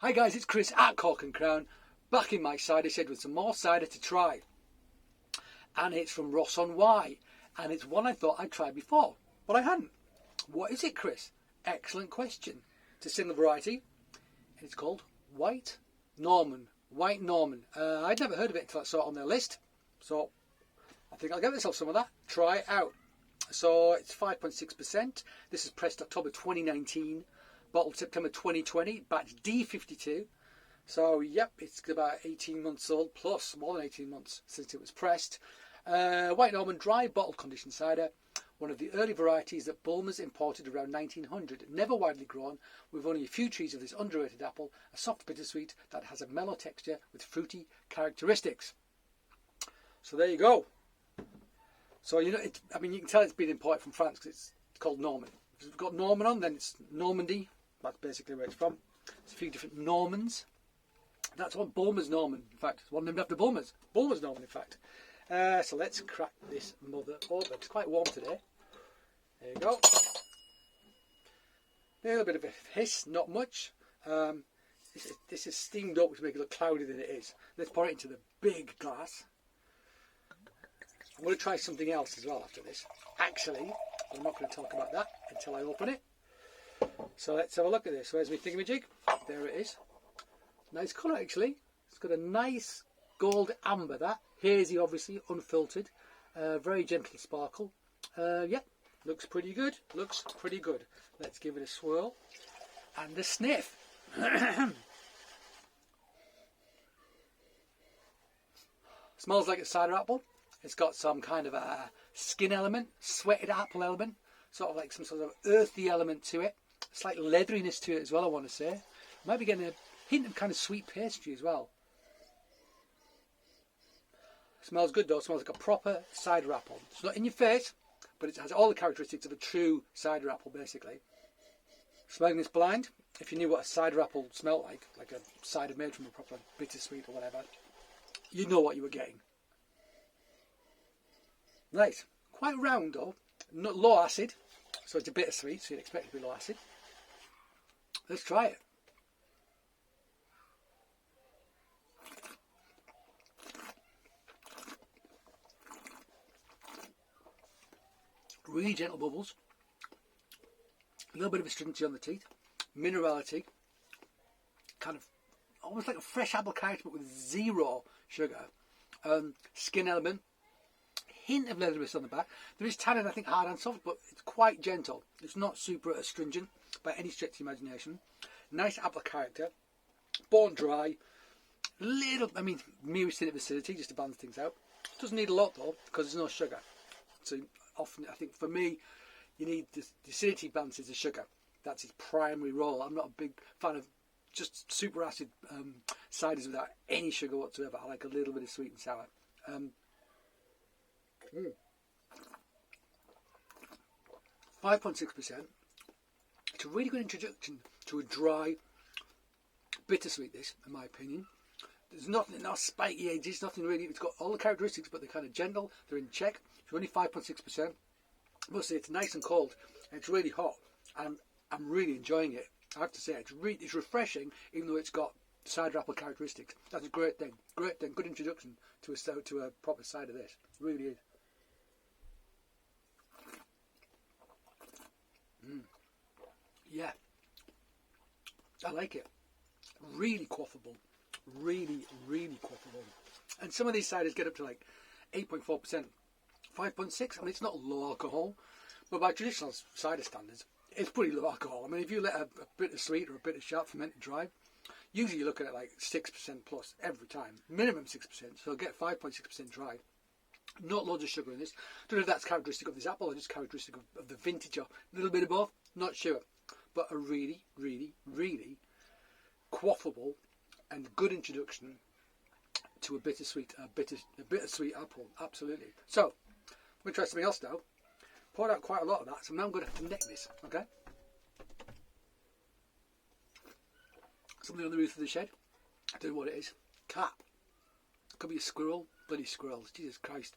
Hi guys, it's Chris at Cork and Crown, back in my cider shed with some more cider to try. And it's from Ross on Wye, and it's one I thought I'd tried before, but I hadn't. What is it, Chris? Excellent question. It's a single variety, and it's called White Norman. White Norman. I'd never heard of it until I saw it on their list, so I think I'll get myself some of that. Try it out. So it's 5.6%. This is pressed October 2019, bottled September 2020, batch D52. So yep, it's about 18 months old, plus more than 18 months since it was pressed. White Norman dry bottled conditioned cider, one of the early varieties that Bulmers imported around 1900, never widely grown, with only a few trees of this underrated apple, a soft bittersweet that has a mellow texture with fruity characteristics. So there you go. So you know, you can tell it's been imported from France because it's called Norman. If it's got Norman on, then it's Normandy. That's basically where it's from. There's a few different Normans. That's one, Bulmer's Norman. In fact, it's one named after Bulmer's. Bulmer's Norman, in fact. So let's crack this mother open. It's quite warm today. There you go. A little bit of a hiss, not much. This is steamed up, which makes it look cloudier than it is. Let's pour it into the big glass. I'm going to try something else as well after this. Actually, I'm not going to talk about that until I open it. So let's have a look at this. Where's my thingamajig? There it is. Nice colour actually. It's got a nice gold amber, that. Hazy obviously, unfiltered. Very gentle sparkle. Yeah, looks pretty good. Looks pretty good. Let's give it a swirl. And a sniff. Smells like a cider apple. It's got some kind of a skin element, sweated apple element, sort of like some sort of earthy element to it. Slight leatheriness to it as well, I want to say. Might be getting a hint of kind of sweet pastry as well. Smells good though, smells like a proper cider apple. It's not in your face, but it has all the characteristics of a true cider apple basically. Smelling this blind, if you knew what a cider apple smelled like a cider made from a proper bittersweet or whatever, you'd know what you were getting. Nice. Quite round though, not low acid, so it's a bittersweet, so you'd expect it to be low acid. Let's try it. Really gentle bubbles, a little bit of astringency on the teeth, minerality, kind of almost like a fresh apple character but with zero sugar, skin element, hint of leatheriness on the back. There is tannin, I think, hard and soft, but it's quite gentle. It's not super astringent by any stretch of the imagination. Nice apple character, bone dry, little, myristic acidity just to balance things out. Doesn't need a lot though because there's no sugar. So often, I think for me, you need the acidity balances the sugar. That's its primary role. I'm not a big fan of just super acid ciders without any sugar whatsoever. I like a little bit of sweet and sour. 5.6%. It's a really good introduction to a dry, bittersweet, this, in my opinion. There's nothing, no spiky edges, nothing really. It's got all the characteristics, but they're kind of gentle. They're in check. It's only 5.6%. I must say it's nice and cold, and it's really hot, and I'm really enjoying it. I have to say it's refreshing, even though it's got cider apple characteristics. That's a great thing. Great thing. Good introduction to a proper cider. This it really is. Yeah, I like it. Really quaffable. Really, really quaffable. And some of these ciders get up to like 8.4%, 5.6. It's not low alcohol, but by traditional cider standards, it's pretty low alcohol. If you let a bit of sweet or a bit of sharp fermented dry, usually you're looking at like 6% plus every time, minimum 6%. So get 5.6% dry. Not loads of sugar in this. Don't know if that's characteristic of this apple or just characteristic of the vintage or a little bit of both. Not sure. But a really, really, really quaffable and good introduction to a bittersweet apple. Absolutely. So, I'm going to try something else now. Poured out quite a lot of that, so now I'm going to have to neck this. Okay. Something on the roof of the shed. I don't know what it is. Cat. Could be a squirrel. Bloody squirrels. Jesus Christ.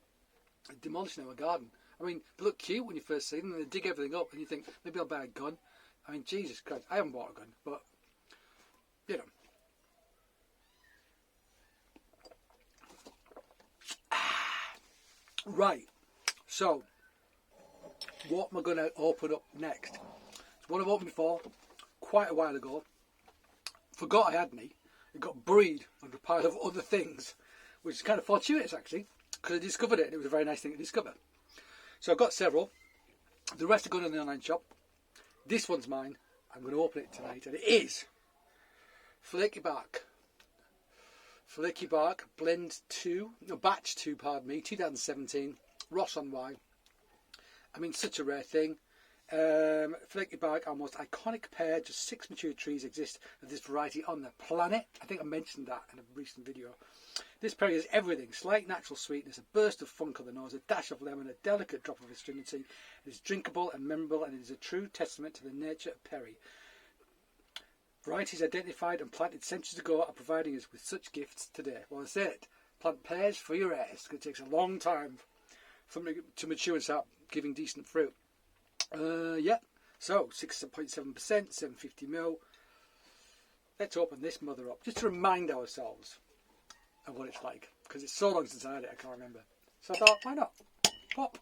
They're demolishing our garden. They look cute when you first see them, and they dig everything up, and you think, maybe I'll buy a gun. Jesus Christ. I haven't bought a gun, but, Right, so what am I going to open up next? It's one I've opened before, quite a while ago. Forgot I had any. It got buried under a pile of other things, which is kind of fortuitous actually, because I discovered it and it was a very nice thing to discover. So I've got several. The rest are going in the online shop. This one's mine. I'm going to open it tonight, and it is Flaky Bark. Flaky Bark Blend 2, no, Batch 2, pardon me, 2017, Ross on Wye. I mean, such a rare thing. Flaky Bark, our most iconic pear. Just 6 mature trees exist of this variety on the planet. I think I mentioned that in a recent video. This pear is everything: slight natural sweetness, a burst of funk on the nose, a dash of lemon, a delicate drop of astringency. It is drinkable and memorable, and it is a true testament to the nature of perry. Varieties identified and planted centuries ago are providing us with such gifts today. Well, I said it. Plant pears for your heirs, because it takes a long time for them to mature and start giving decent fruit. Yeah. So 6.7%, 750ml. Let's open this mother up just to remind ourselves of what it's like, because it's so long since I had it, I can't remember. So I thought, why not? Pop.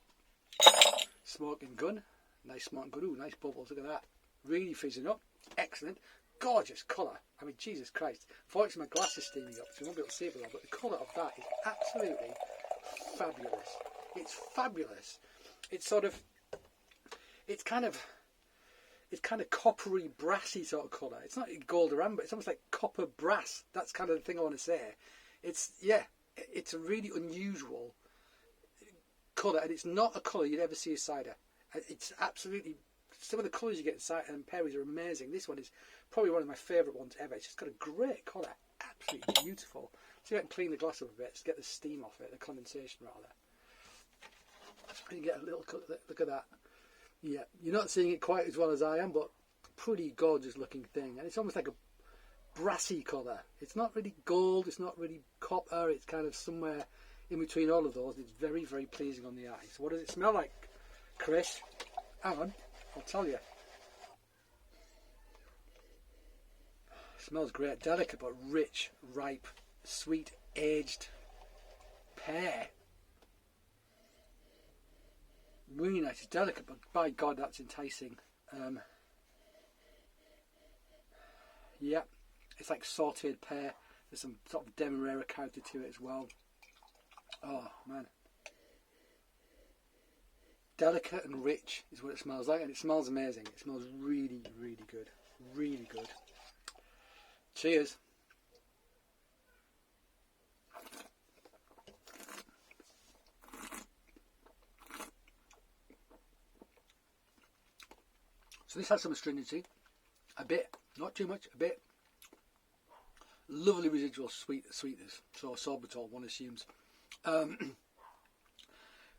Smoking gun. Nice smoking gun. Ooh, nice bubbles. Look at that. Really fizzing up. Excellent. Gorgeous colour. I mean, Jesus Christ. Unfortunately, my glass is steaming up, so you won't be able to see it well, but the colour of that is absolutely fabulous. It's fabulous. It's sort of, it's kind of coppery, brassy sort of colour. It's not gold or amber. It's almost like copper brass. That's kind of the thing I want to say. It's, yeah, it's a really unusual colour, and it's not a colour you'd ever see in cider. It's absolutely, some of the colours you get in cider and perries are amazing. This one is probably one of my favourite ones ever. It's just got a great colour. Absolutely beautiful. See if I can clean the glass up a bit, just get the steam off it, the condensation rather. And you get a little, look at that. Yeah, you're not seeing it quite as well as I am, but pretty gorgeous looking thing. And it's almost like a brassy colour. It's not really gold, it's not really copper, it's kind of somewhere in between all of those. It's very, very pleasing on the eye. So what does it smell like, Chris? Hang on, I'll tell you. Smells great. Delicate but rich, ripe, sweet, aged pear. Really nice. It's delicate, but by God, that's enticing. Yeah, it's like sautéed pear. There's some sort of demerara character to it as well. Oh man, delicate and rich is what it smells like, and it smells amazing. It smells really, really good. Really good. Cheers. So this has some astringency, a bit, not too much, a bit. Lovely residual sweetness, so sorbitol, one assumes.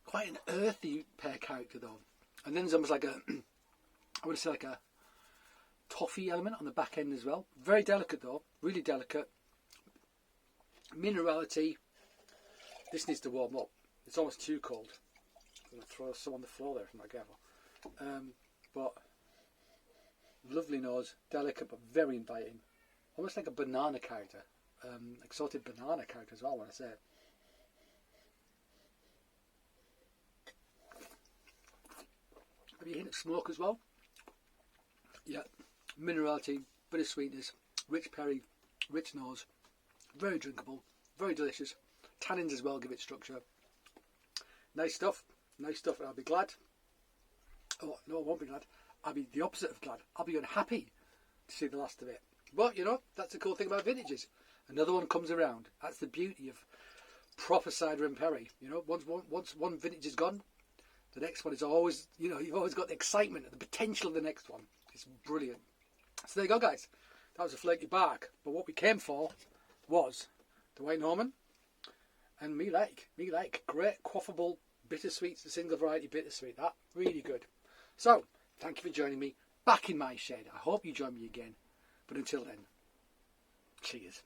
Quite an earthy pear character though, and then there's almost like a, I would say like a toffee element on the back end as well. Very delicate though, really delicate. Minerality. This needs to warm up. It's almost too cold. I'm going to throw some on the floor there if I'm not careful. But lovely nose, delicate but very inviting. Almost like a banana character. Exotic banana character as well when I say it. Have you hint of smoke as well? Yeah. Minerality, bit of sweetness, rich perry, rich nose, very drinkable, very delicious. Tannins as well give it structure. Nice stuff, and I'll be glad. Oh no, I won't be glad. I'll be the opposite of glad. I'll be unhappy to see the last of it. But you know, that's the cool thing about vintages. Another one comes around. That's the beauty of proper cider and perry. You know, once one vintage is gone, the next one is always, you know, you've always got the excitement and the potential of the next one. It's brilliant. So there you go, guys. That was a Flaky Bark. But what we came for was the White Norman and me like great quaffable bittersweet, the single variety bittersweet. That really good. So thank you for joining me back in my shed. I hope you join me again. But until then, cheers.